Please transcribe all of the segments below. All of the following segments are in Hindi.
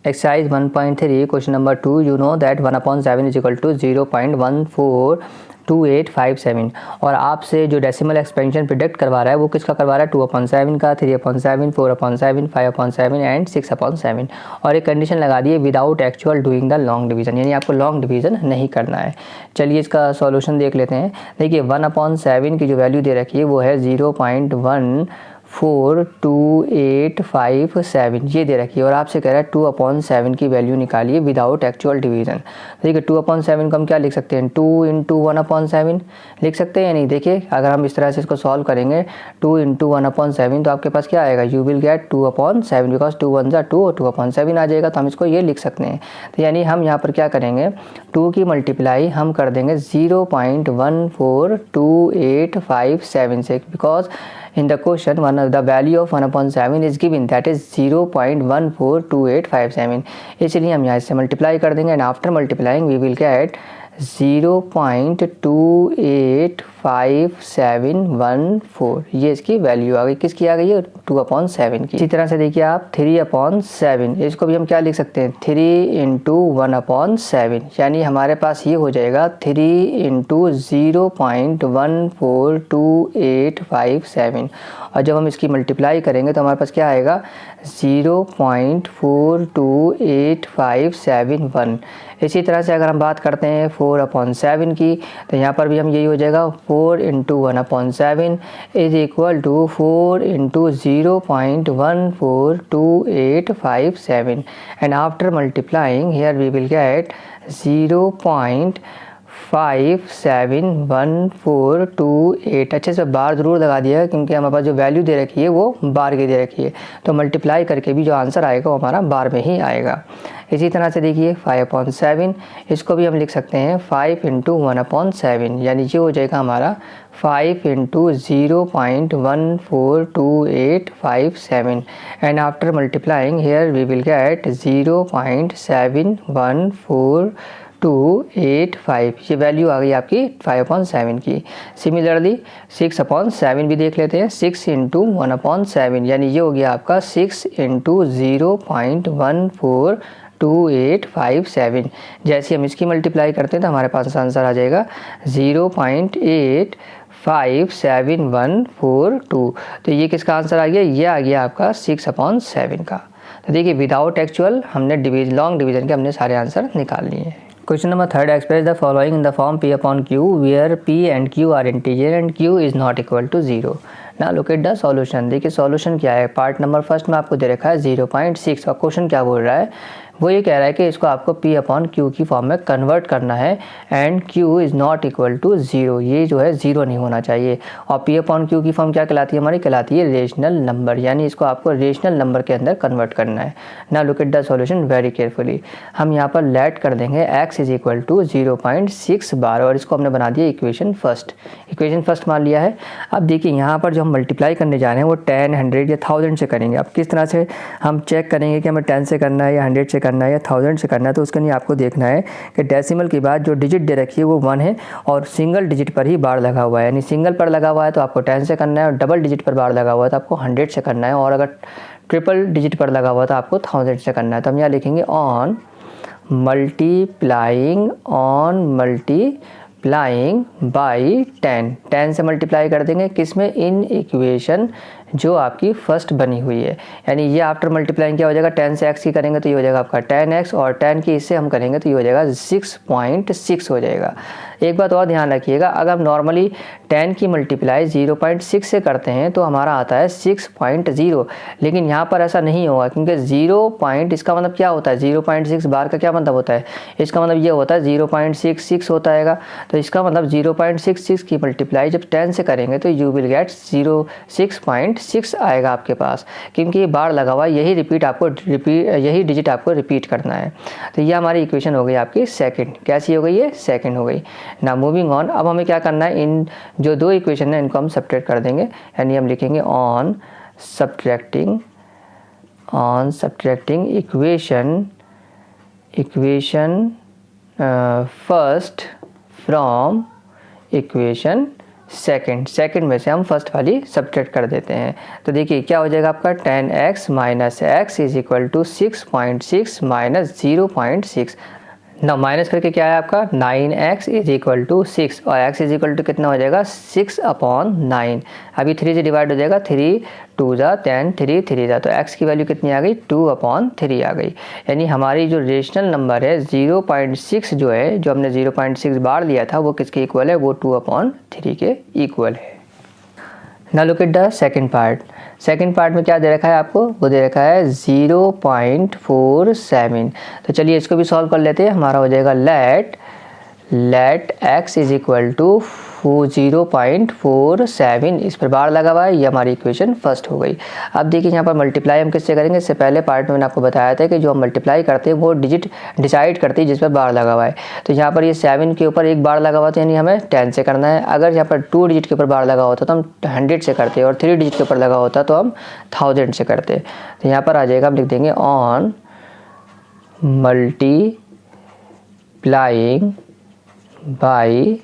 Exercise 1.3 question number 2, you know that 1/7 is equal to 0.142857 और आपसे जो डेसिमल एक्सपेंशन प्रिडिक्ट करवा रहा है वो किसका करवा रहा है, 2/7 का, 3/7, 4/7, 5/7 एंड 6/7 और एक कंडीशन लगा दी है without actual doing the long division, यानी आपको लॉन्ग डिवीजन नहीं करना है। चलिए इसका सॉल्यूशन देख लेते हैं। देखिए 1/7 की जो वैल्यू दे रखी है वो है 0.142857 ये दे रखी है और आपसे कह रहा है 2/7 की वैल्यू निकालिए विदाउट एक्चुअल डिवीजन। देखिए 2/7 को हम क्या लिख सकते हैं, 2 इंटू 1/7 लिख सकते हैं या नहीं। देखिए अगर हम इस तरह से इसको सॉल्व करेंगे 2 इंटू 1/7 तो आपके पास क्या आएगा, यू विल गेट 2/7 बिकॉज 2 1 जा 2 और 2/7 आ जाएगा, तो हम इसको ये लिख सकते हैं। तो यानी हम यहाँ पर क्या करेंगे, 2 की मल्टीप्लाई हम कर देंगे 0.142857 से, because in the question the value of 1/7 is given, that is 0.142857, इसलिए हम यहाँ से मल्टीप्लाई कर देंगे and after multiplying we will get 0.285714 ये इसकी वैल्यू आ गई। किसकी आ गई है, 2/7 की। इसी तरह से देखिए आप 3/7 इसको भी हम क्या लिख सकते हैं, 3 इंटू 1/7, यानी हमारे पास ये हो जाएगा 3 इंटू 0.142857 और जब हम इसकी मल्टीप्लाई करेंगे तो हमारे पास क्या आएगा 0.428571। इसी तरह से अगर हम बात करते हैं 4/7 की तो यहाँ पर भी हम यही हो जाएगा 4 into 1/7 is equal to 4 into 0.142857 and after multiplying here we will get 0.571428। अच्छे से बार ज़रूर लगा दिया है क्योंकि हमारे पास जो वैल्यू दे रखी है वो बार की दे रखी है, तो मल्टीप्लाई करके भी जो आंसर आएगा वो हमारा बार में ही आएगा। इसी तरह से देखिए 5/7 इसको भी हम लिख सकते हैं 5 इंटू 1/7, यानी ये हो जाएगा हमारा 5 into 0.142857 and after multiplying here we will get 0.714285। ये वैल्यू आ गई आपकी 5/7 की। सिमिलरली 6/7 भी देख लेते हैं, 6 इंटू 1/7, यानी ये हो गया आपका 6 इंटू 0.142857। जैसे हम इसकी मल्टीप्लाई करते हैं तो हमारे पास आंसर आ जाएगा 0.857142। तो ये किसका आंसर आ गया, ये आ गया आपका 6/7 का। तो देखिए विदाउट एक्चुअल हमने लॉन्ग डिवीजन के हमने सारे आंसर निकाल लिए हैं। Question number 3, express the following in the form P upon Q where P and Q are integer and Q is not equal to 0. Now look at the solution। देखिए सॉल्यूशन क्या है, पार्ट नंबर फर्स्ट में आपको दे रखा है 0.6 और क्वेश्चन क्या बोल रहा है, वो ये कह रहा है कि इसको आपको P अपॉन Q की फॉर्म में कन्वर्ट करना है and Q is not equal to 0, ये जो है 0 नहीं होना चाहिए। और P अपॉन Q की फॉर्म क्या कहलाती है, हमारी कहलाती है रेशनल नंबर, यानी इसको आपको रेशनल नंबर के अंदर कन्वर्ट करना है। Now look at the solution very carefully. हम यहाँ पर लेट कर देंगे x इज इक्वल टू 0.6 बार और इसको हमने बना दिया इक्वेशन फर्स्ट मान लिया है। अब देखिए यहाँ पर जो हम मल्टीप्लाई करने जा रहे हैं वो 10, 100 या 1000 से करेंगे। अब किस तरह से हम चेक करेंगे कि हमें 10 से करना है या 100 से करना है या 1000 से करना है, तो उसके लिए आपको देखना है कि डेसिमल के बाद जो डिजिट दे रखी है वो 1 है और सिंगल डिजिट पर ही बार लगा हुआ है, यानी सिंगल पर लगा हुआ है तो आपको 10 से करना है और डबल डिजिट पर बार लगा हुआ है तो आपको 100 से करना है और अगर ट्रिपल डिजिट पर लगा हुआ है तो आपको 1000 से करना है। तो हम यहाँ लिखेंगे ऑन मल्टीप्लाइंग बाई 10 से मल्टीप्लाई कर देंगे किसमें, इन इक्वेशन जो आपकी फर्स्ट बनी हुई है, यानी ये आफ्टर मल्टीप्लाइंग क्या हो जाएगा, 10 से x की करेंगे तो ये हो जाएगा आपका 10x और 10 की इससे हम करेंगे तो ये हो जाएगा 6.6 हो जाएगा। एक बात और ध्यान रखिएगा, अगर हम नॉर्मली 10 की मल्टीप्लाई 0.6 से करते हैं तो हमारा आता है 6.0, लेकिन यहाँ पर ऐसा नहीं होगा क्योंकि 0. इसका मतलब क्या होता है, 0.6 बार का क्या मतलब होता है, इसका मतलब ये होता है 0.66 होता है। तो इसका मतलब 0.66 की मल्टीप्लाई जब 10 से करेंगे तो यू विल गेट 6.6 आएगा आपके पास, क्योंकि ये बार लगा हुआ है, यही डिजिट आपको रिपीट करना है। तो ये हमारी इक्वेशन हो गई आपकी सेकंड। कैसी हो गई है, सेकंड हो गई। ना मूविंग ऑन, अब हमें क्या करना है, इन जो दो इक्वेशन है इनको हम सब्ट्रैक्ट कर देंगे, यानी हम लिखेंगे on subtracting equation first from equation second में से हम फर्स्ट वाली सब्ट्रैक्ट कर देते हैं। तो देखिए क्या हो जाएगा आपका 10x minus x is equal to 6.6 minus 0.6। ना माइनस करके क्या है आपका 9x इज इक्वल टू 6 और x इज इक्वल टू कितना हो जाएगा 6/9। अभी 3 से डिवाइड हो जाएगा, 3 2 जा 10, 3 3 जा, तो x की वैल्यू कितनी आ गई 2/3 आ गई। यानी हमारी जो रेशनल नंबर है 0.6 जो है, जो हमने 0.6 बार लिया था वो किसके इक्वल है, वो 2/3 के इक्वल है। Now look at the second part. Second part में क्या दे रखा है आपको, वो दे रखा है 0.47। तो चलिए इसको भी सॉल्व कर लेते हैं। हमारा हो जाएगा let x is equal to 0.47, इस पर बार लगा हुआ है, ये हमारी इक्वेशन फर्स्ट हो गई। अब देखिए यहाँ पर मल्टीप्लाई हम किससे करेंगे, इससे पहले पार्ट में मैंने आपको बताया था कि जो हम मल्टीप्लाई करते हैं वो डिजिट डिसाइड करती है जिस पर बार लगा हुआ है। तो यहाँ पर ये 7 के ऊपर एक बार लगा हुआ था, यानी हमें 10 से करना है। अगर यहाँ पर 2 डिजिट के ऊपर बार लगा होता तो हम 100 से करते, और 3 डिजिट के ऊपर लगा होता तो हम 1000 से करते। तो यहाँ पर आ जाएगा, हम लिख देंगे on multiplying by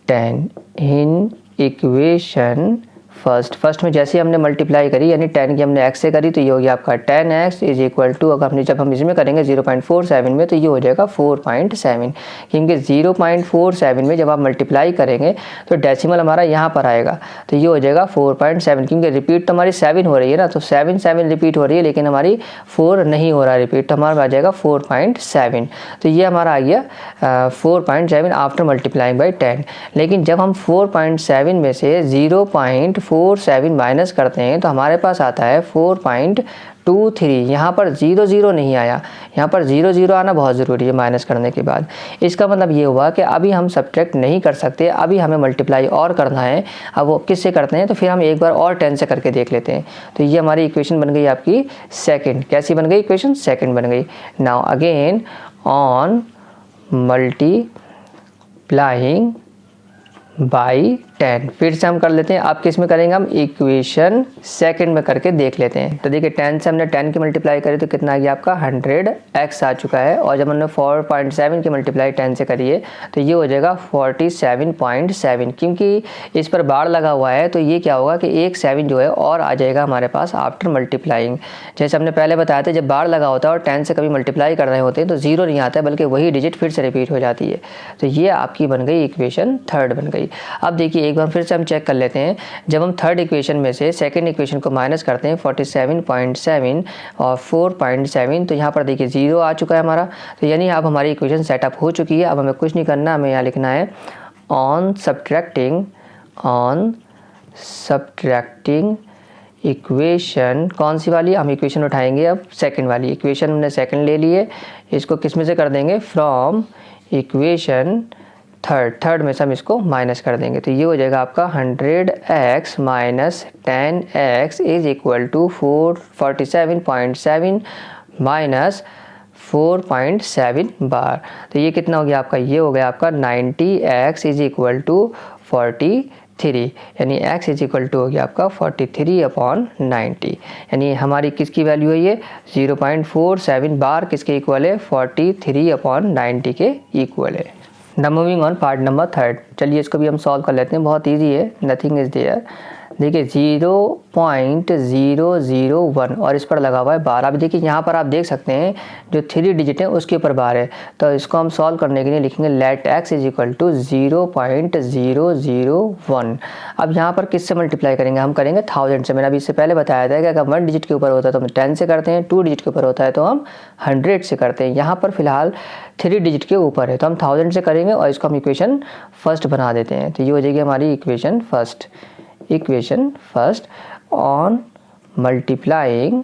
10 in equation first में जैसे हमने मल्टीप्लाई करी, यानी 10 की हमने x से करी, तो ये हो गया आपका 10x इज इक्वल टू, अगर हमने जब हम इसमें करेंगे 0.47 में, तो ये हो जाएगा 4.7, क्योंकि 0.47 में जब आप मल्टीप्लाई करेंगे तो डेसिमल हमारा यहाँ पर आएगा, तो ये हो जाएगा 4.7, क्योंकि रिपीट तो हमारी 7 हो रही है ना, तो 7 रिपीट हो रही है, लेकिन हमारी 4 नहीं हो रहा रिपीट, तो हमारा आ जाएगा 4.7। तो ये हमारा आ गया 4.7 आफ्टर मल्टीप्लाइंग बाई 10। लेकिन जब हम 4.7 में से 0.47 माइनस करते हैं तो हमारे पास आता है 4.23। यहाँ पर 0 नहीं आया, यहाँ पर 0 आना बहुत ज़रूरी है माइनस करने के बाद। इसका मतलब ये हुआ कि अभी हम सब्ट्रैक्ट नहीं कर सकते, अभी हमें मल्टीप्लाई और करना है। अब वो किससे करते हैं, तो फिर हम एक बार और 10 से करके देख लेते हैं। तो ये हमारी इक्वेशन बन गई आपकी सेकेंड। कैसी बन गई इक्वेशन, सेकेंड बन गई। Now again on multiplying by 10, फिर से हम कर लेते हैं। अब किस में करेंगे, हम इक्वेशन सेकंड में करके देख लेते हैं। तो देखिए 10 से हमने 10 की मल्टीप्लाई करी तो कितना आ गया आपका 100x आ चुका है, और जब हमने 4.7 की मल्टीप्लाई 10 से करी है तो ये हो जाएगा 47.7, क्योंकि इस पर बार लगा हुआ है तो ये क्या होगा कि एक 7 जो है और आ जाएगा हमारे पास आफ्टर मल्टीप्लाइंग। जैसे हमने पहले बताया था, जब बार लगा होता है और 10 से कभी मल्टीप्लाई कर रहे होते हैं तो 0 नहीं आता है, बल्कि वही डिजिट फिर से रिपीट हो जाती है। तो ये आपकी बन गई इक्वेशन थर्ड बन गई। अब देखिए एक बार फिर से हम चेक कर लेते हैं। जब हम थर्ड इक्वेशन में से सेकंड इक्वेशन को माइनस करते हैं 47.7 और 4.7, तो यहाँ पर देखिए 0 आ चुका है हमारा। तो यानी अब हमारी इक्वेशन सेटअप हो चुकी है। अब हमें कुछ नहीं करना, हमें यहाँ लिखना है ऑन सब्ट्रैक्टिंग इक्वेशन। कौन सी वाली, हम इक्वेशन उठाएंगे अब सेकंड वाली। इक्वेशन हमने सेकंड ले लिए, इसको किस में से कर देंगे, फ्रॉम इक्वेशन थर्ड में से हम इसको माइनस कर देंगे। तो ये हो जाएगा आपका 100x minus 10x is equal to 47.7 minus 4.7 bar. तो ये कितना हो गया आपका, ये हो गया आपका 90x इज इक्वल टू 43, यानी x इज इक्वल टू हो गया आपका 43/90। यानी हमारी किसकी वैल्यू है, ये 0.47 बार किसके इक्वल है, 43/90 के इक्वल है। Now moving on part number third. चलिए इसको भी हम सॉल्व कर लेते हैं, बहुत इजी है, नथिंग इज देयर। देखिए 0.001 और इस पर लगा हुआ है बार। अब देखिए यहाँ पर आप देख सकते हैं जो 3 डिजिट है उसके ऊपर बार है। तो इसको हम सॉल्व करने के लिए लिखेंगे let x is equal to 0.001। अब यहाँ पर किससे मल्टीप्लाई करेंगे, हम करेंगे 1000 से। मैंने अभी इससे पहले बताया था कि अगर 1 डिजिट के ऊपर होता है तो हम 10 से करते हैं, 2 डिजिट के ऊपर होता है तो हम 100 से करते हैं। यहाँ पर फिलहाल 3 डिजिट के ऊपर है तो हम 1000 से करेंगे और इसको हम इक्वेशन फर्स्ट बना देते हैं। तो ये हो जाएगी हमारी equation first on multiplying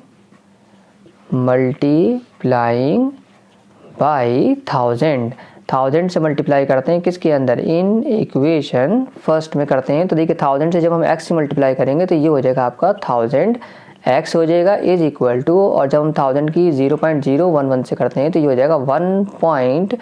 by 1000 से मल्टीप्लाई करते हैं किसके अंदर, इन इक्वेशन फर्स्ट में करते हैं। तो देखिए 1000 से जब हम x से मल्टीप्लाई करेंगे तो ये हो जाएगा आपका 1000x हो जाएगा इज इक्वल टू, और जब हम 1000 की 0.011 से करते हैं तो ये हो जाएगा 1.001।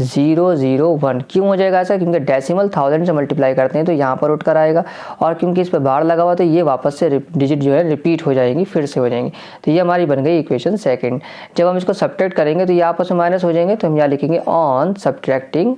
क्यों हो जाएगा ऐसा, क्योंकि डेसिमल 1000 से मल्टीप्लाई करते हैं तो यहाँ पर उठ कर आएगा, और क्योंकि इस पर बार लगा हुआ तो ये वापस से डिजिट जो है रिपीट हो जाएंगी, फिर से हो जाएंगी। तो ये हमारी बन गई इक्वेशन सेकंड। जब हम इसको सब्ट्रैक्ट करेंगे तो ये आपस में माइनस हो जाएंगे, तो हम यहाँ लिखेंगे ऑन सब्ट्रैक्टिंग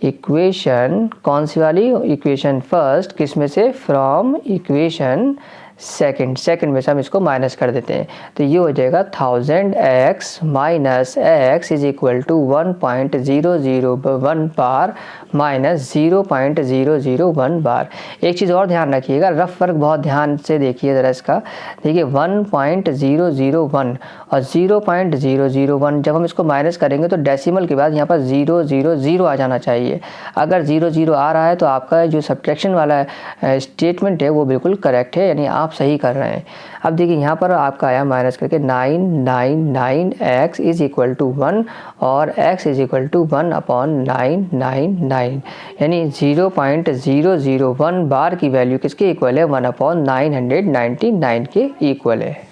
इक्वेशन कौन सी वाली, इक्वेशन फर्स्ट किस में से, फ्रॉम इक्वेशन सेकंड में से हम इसको माइनस कर देते हैं, तो ये हो जाएगा 1000x minus x is equal to 1.001 bar minus 0.001 bar. एक चीज़ और ध्यान रखिएगा, रफ वर्क बहुत ध्यान से देखिए ज़रा इसका। देखिए 1.001 और 0.001 जब हम इसको माइनस करेंगे तो डेसिमल के बाद यहाँ पर 000 आ जाना चाहिए। अगर 00 आ रहा है तो आपका जो सब्ट्रैक्शन वाला स्टेटमेंट है वो बिल्कुल करेक्ट है, यानी आप सही कर रहे हैं। अब देखिए यहाँ पर आपका आया माइनस करके 999x इज इक्वल टू 1 और x इज इक्वल टू 1/999, यानी 0.001 बार की वैल्यू किसके इक्वल है, 1/999 के इक्वल है।